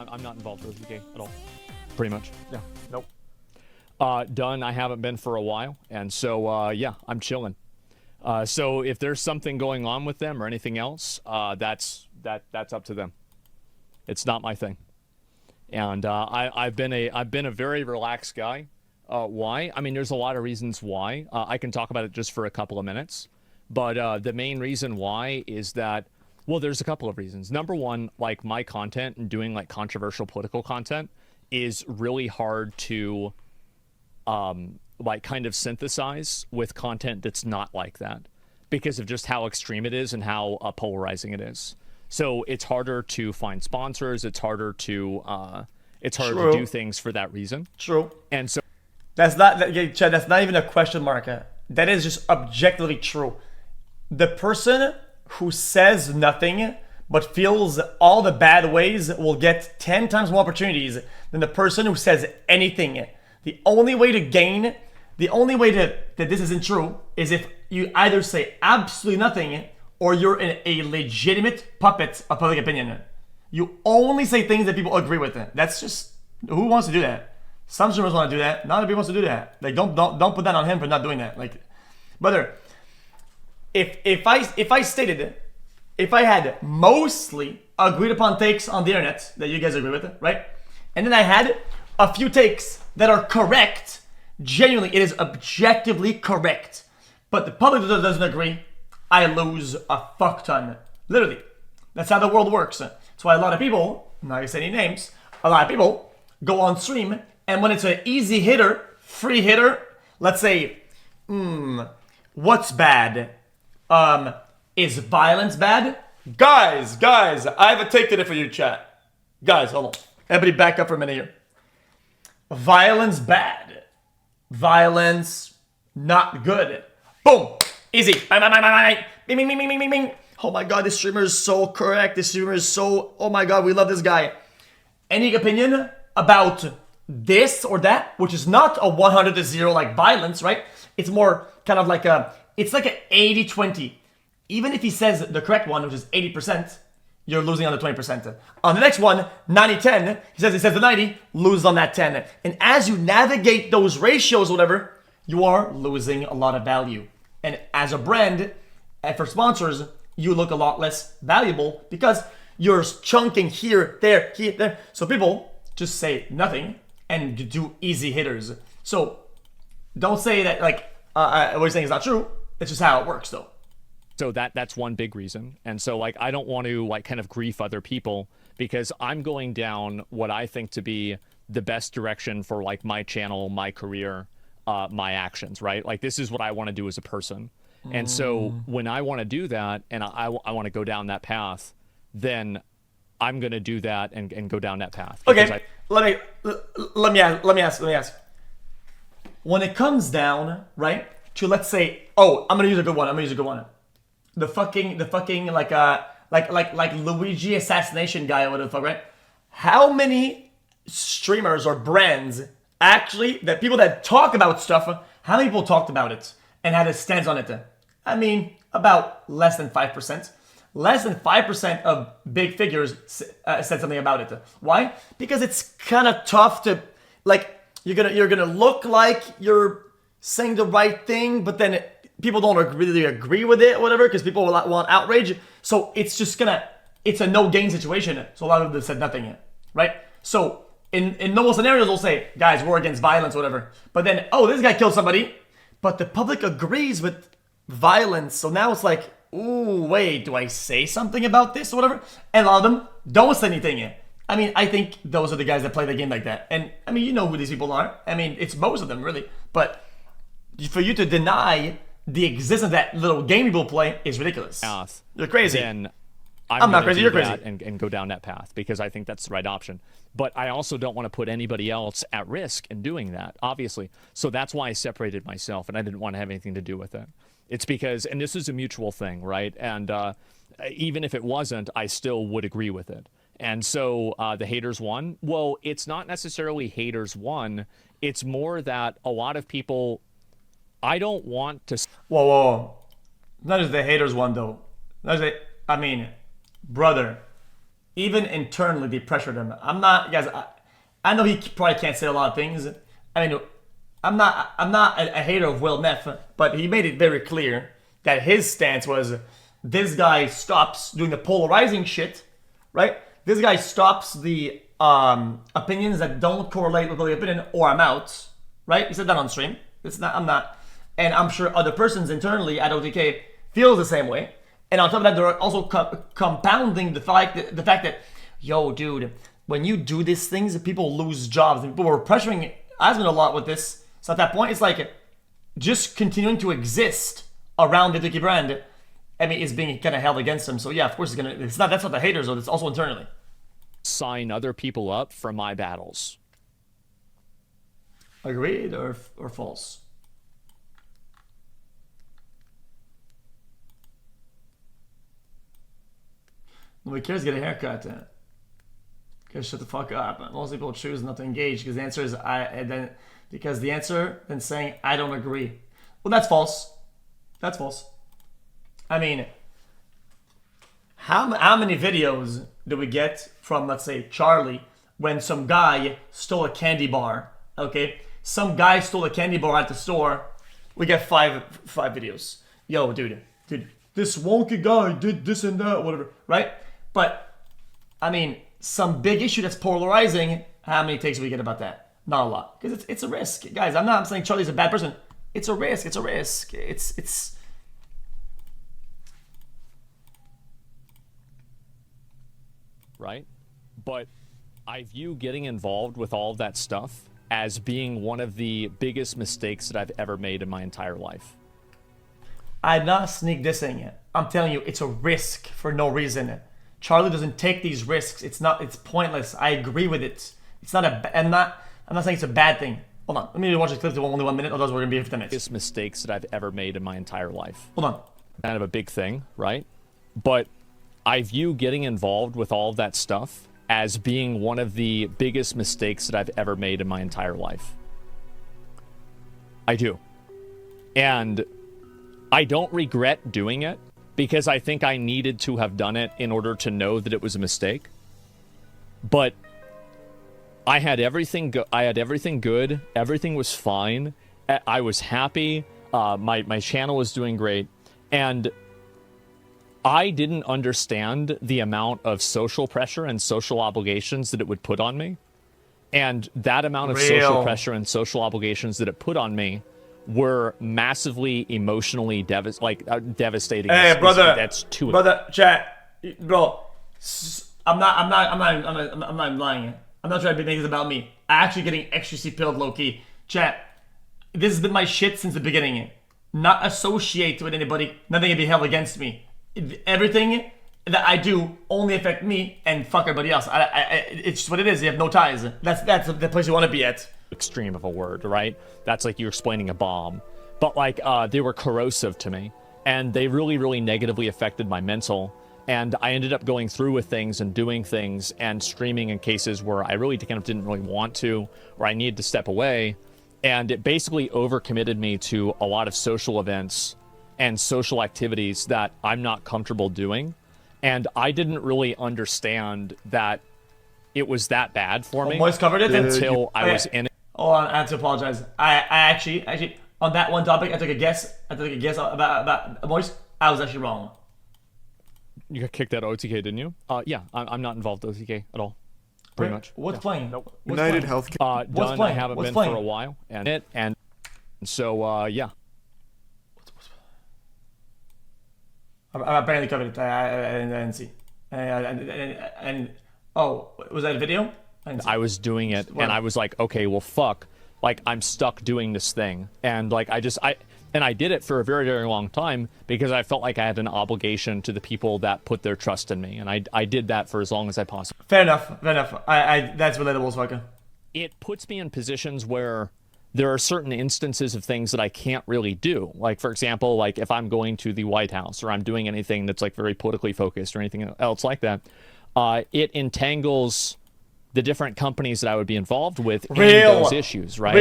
I'm not involved with OTK at all. Pretty much. Yeah. Nope. Done. I haven't been for a while, and so yeah, I'm chilling. So if there's something going on with them or anything else, that's up to them. It's not my thing. And I've been a very relaxed guy. Why? I mean, there's a lot of reasons why. I can talk about it just for a couple of minutes, but the main reason why is that, well, there's a couple of reasons. Number one, like my content and doing like controversial political content is really hard to like kind of synthesize with content that's not like that because of just how extreme it is and how polarizing it is. So it's harder to find sponsors. It's harder to do things for that reason. True. And so That's not, Chad, that's not even a question mark. That is just objectively true. The person who says nothing but feels all the bad ways will get 10 times more opportunities than the person who says anything. The only way to gain, the only way that this isn't true is if you either say absolutely nothing or you're a legitimate puppet of public opinion. You only say things that people agree with. That's just, who wants to do that? Some streamers want to do that. Not everybody wants to do that. Like, don't put that on him for not doing that. Like, brother, if I stated, if I had mostly agreed upon takes on the internet that you guys agree with, right? And then I had a few takes that are correct, genuinely, it is objectively correct, but the public doesn't agree, I lose a fuck ton. Literally. That's how the world works. That's why a lot of people, I'm not gonna say any names, a lot of people go on stream, and when it's an easy hitter, free hitter, let's say, what's bad? Is violence bad? Guys, I have a take today for you, chat. Guys, hold on. Everybody back up for a minute here. Violence bad. Violence not good. Boom. Easy. Bang, bang, bang, bang, bang. Bing, bing, bing, bing, bing, bing. Oh my god, this streamer is so correct. This streamer is so, oh my god, we love this guy. Any opinion about this or that, which is not a 100-0 like violence, right? It's more kind of like it's like an 80-20. Even if he says the correct one, which is 80%, you're losing on the 20%. On the next one, 90-10, he says the 90, lose on that 10. And as you navigate those ratios, whatever, you are losing a lot of value. And as a brand, and for sponsors, you look a lot less valuable because you're chunking here, there, here, there. So people just say nothing and do easy hitters. So don't say that like what you're saying is not true. It's just how it works, though. So that's one big reason. And so like I don't want to like kind of grief other people because I'm going down what I think to be the best direction for like my channel, my career, my actions, right? Like this is what I want to do as a person. And so when I want to do that and I want to go down that path, then I'm going to do that and go down that path. Okay, let me ask. When it comes down, right, to let's say, oh, I'm gonna use a good one. The fucking like Luigi assassination guy or whatever the fuck, right? How many streamers or brands actually, that people that talk about stuff, how many people talked about it and had a stance on it? I mean, about less than 5%. Less than 5% of big figures said something about it. Why? Because it's kind of tough to, like, you're gonna look like you're saying the right thing, but then people don't really agree with it or whatever, because people will want outrage. So it's just it's a no-gain situation. So a lot of them said nothing, right? So in normal scenarios, we'll say, guys, we're against violence or whatever. But then, oh, this guy killed somebody, but the public agrees with violence. So now it's like, ooh, wait, do I say something about this or whatever? And a lot of them don't say anything. I mean, I think those are the guys that play the game like that. And I mean, you know who these people are. I mean, it's most of them, really. But for you to deny the existence of that little game people play is ridiculous. You're crazy. Then I'm not crazy, you're crazy. And go down that path because I think that's the right option. But I also don't want to put anybody else at risk in doing that, obviously. So that's why I separated myself, and I didn't want to have anything to do with it. It's because, and this is a mutual thing, right? And even if it wasn't, I still would agree with it. And so the haters won. Well, it's not necessarily haters won. It's more that a lot of people, I don't want to. Whoa. Not just the haters won, though. I mean, brother, even internally, they pressured him. I'm not, guys. I know he probably can't say a lot of things. I mean, I'm not a hater of Will Neff, but he made it very clear that his stance was, this guy stops doing the polarizing shit, right? This guy stops the opinions that don't correlate with the opinion, or I'm out, right? He said that on stream. It's not, I'm not, and I'm sure other persons internally at OTK feels the same way. And on top of that, they're also compounding the fact that, yo, dude, when you do these things, people lose jobs, and people were pressuring Asmongold a lot with this. So at that point, it's like just continuing to exist around the OTK brand, I mean, is being kind of held against him. So yeah, of course it's gonna. It's not. That's not the haters, though. It's also internally. Sign other people up for my battles. Agreed or false? Nobody cares. Get a haircut. Guys, shut the fuck up. Most people choose not to engage because the answer is because the answer then saying I don't agree. Well, that's false. That's false. I mean, how many videos do we get from, let's say, Charlie, when some guy stole a candy bar? Okay, some guy stole a candy bar at the store. We get five videos. Yo, dude, this wonky guy did this and that, whatever, right? But I mean, some big issue that's polarizing. How many takes do we get about that? Not a lot, because it's a risk, guys. I'm saying Charlie's a bad person. It's a risk. It's a risk. It's. Right? But I view getting involved with all of that stuff as being one of the biggest mistakes that I've ever made in my entire life. I'm not sneak dissing it. I'm telling you, it's a risk for no reason. Charlie doesn't take these risks. It's pointless. I agree with it. It's not I'm not saying it's a bad thing. Hold on. Let me watch this clip to only 1 minute, otherwise we're gonna be here for 10 minutes. Biggest mistakes that I've ever made in my entire life. Hold on. Kind of a big thing, right? But I view getting involved with all of that stuff as being one of the biggest mistakes that I've ever made in my entire life. I do. And I don't regret doing it because I think I needed to have done it in order to know that it was a mistake. But I had everything good. Everything was fine. I was happy. My channel was doing great. And I didn't understand the amount of social pressure and social obligations that it would put on me. And that amount of social pressure and social obligations that it put on me were massively emotionally devastating. Hey, brother, that's too. Brother, chat, bro. I'm not lying. I'm not trying to make this about me. I'm actually getting ecstasy pilled low key. Chat, this has been my shit since the beginning. Not associate with anybody. Nothing can be held against me. Everything that I do only affect me and fuck everybody else. It's just what it is. You have no ties. That's the place you want to be at. Extreme of a word, right? That's like you're explaining a bomb. But like they were corrosive to me, and they really, really negatively affected my mental. And I ended up going through with things and doing things and streaming in cases where I really kind of didn't really want to, or I needed to step away. And it basically overcommitted me to a lot of social events and social activities that I'm not comfortable doing. And I didn't really understand that it was that bad for me Covered it until I was in it. Oh, I have to apologize. I actually on that one topic, I took a guess about Moist. I was actually wrong. You got kicked out of OTK, didn't you? Yeah, I'm not involved with OTK at all. Pretty much. What's playing? Nope. United Healthcare. Done. I haven't been for a while, and so yeah. I barely covered it. I didn't see. And oh, was that a video? I was doing it, and I was like, okay, well, fuck. Like, I'm stuck doing this thing, and like, I did it for a very, very long time because I felt like I had an obligation to the people that put their trust in me, and I did that for as long as I possibly. Fair enough. That's relatable as fuck. It puts me in positions where there are certain instances of things that I can't really do. Like, for example, like if I'm going to the White House or I'm doing anything that's like very politically focused or anything else like that, it entangles the different companies that I would be involved with in those issues, right?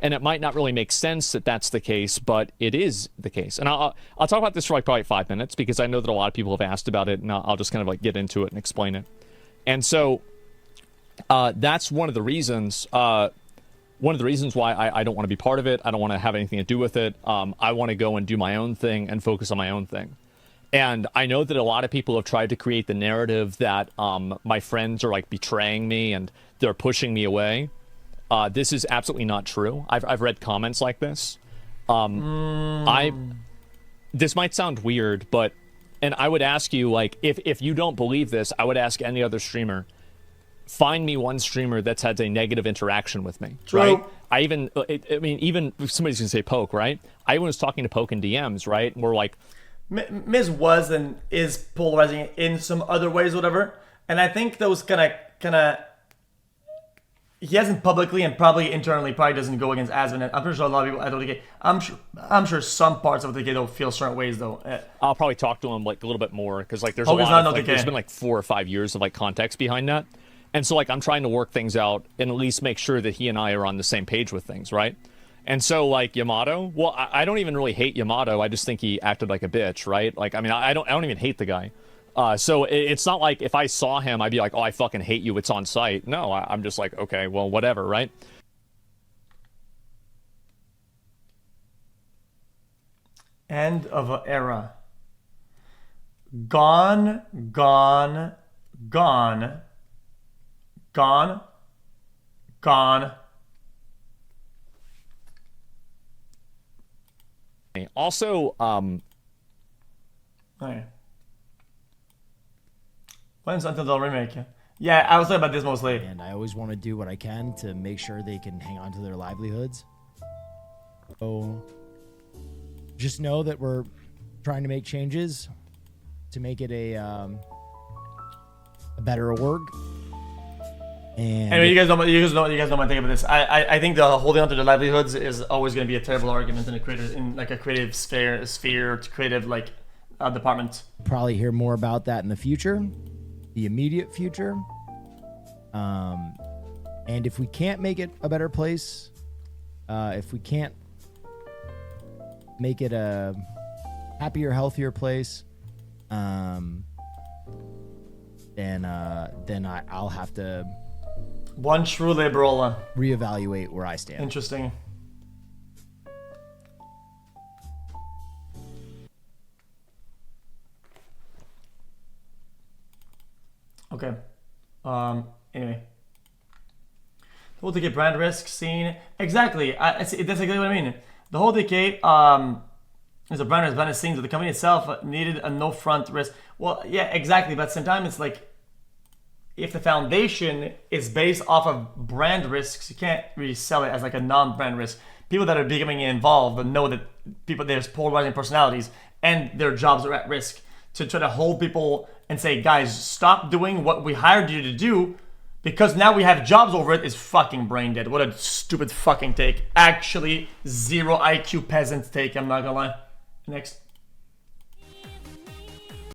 And it might not really make sense that that's the case, but it is the case. And I'll talk about this for like probably 5 minutes because I know that a lot of people have asked about it, and I'll just kind of like get into it and explain it. And so that's one of the reasons. One of the reasons why I don't want to be part of it. I don't want to have anything to do with it. I want to go and do my own thing and focus on my own thing. And I know that a lot of people have tried to create the narrative that my friends are like betraying me and they're pushing me away. This is absolutely not true. I've read comments like this. This might sound weird, but, and I would ask you, like, if you don't believe this, I would ask any other streamer, find me one streamer that's had a negative interaction with me, True. right? I mean, even if somebody's gonna say Poke, right? I was talking to Poke in DMs, right? And we're like, Miz was and is polarizing in some other ways, whatever. And I think those kind of, he hasn't publicly and probably internally probably doesn't go against Asmon. I'm pretty sure a lot of people at OTK. I'm sure some parts of OTK don't feel certain ways though. I'll probably talk to him like a little bit more because like there's Poke's a lot not of, like, OTK. there's been like 4 or 5 years of like context behind that. And so, like, I'm trying to work things out and at least make sure that he and I are on the same page with things, right? And so, like, Yamato, well, I don't even really hate Yamato. I just think he acted like a bitch, right? Like, I mean, I don't even hate the guy. So it's not like if I saw him, I'd be like, oh, I fucking hate you. It's on site. No, I'm just like, okay, well, whatever, right? End of an era. Gone, gone, gone, gone, gone. Also, Okay. When's until the remake? Yeah, I was talking about this mostly. And I always want to do what I can to make sure they can hang on to their livelihoods. So just know that we're trying to make changes to make it a better org. And Anyway, you guys know my take about this. I think the holding on to the livelihoods is always going to be a terrible argument in a creative sphere, creative like department. probably hear more about that in the future, the immediate future. And if we can't make it a better place, if we can't make it a happier, healthier place, then I'll have to One true liberal. reevaluate where I stand. Interesting. Okay. Anyway. The whole DK brand risk scene. Exactly. That's exactly what I mean. The whole DK is a brand risk behind the scenes. The company itself needed a no front risk. Well, yeah, exactly. But at the same time, it's like if the foundation is based off of brand risks, you can't really sell it as like a non-brand risk. People that are becoming involved but know that there's polarizing personalities and their jobs are at risk. To try to hold people and say, guys, stop doing what we hired you to do because now we have jobs over it is fucking brain dead. What a stupid fucking take. Actually, zero IQ peasant take, I'm not gonna lie. Next.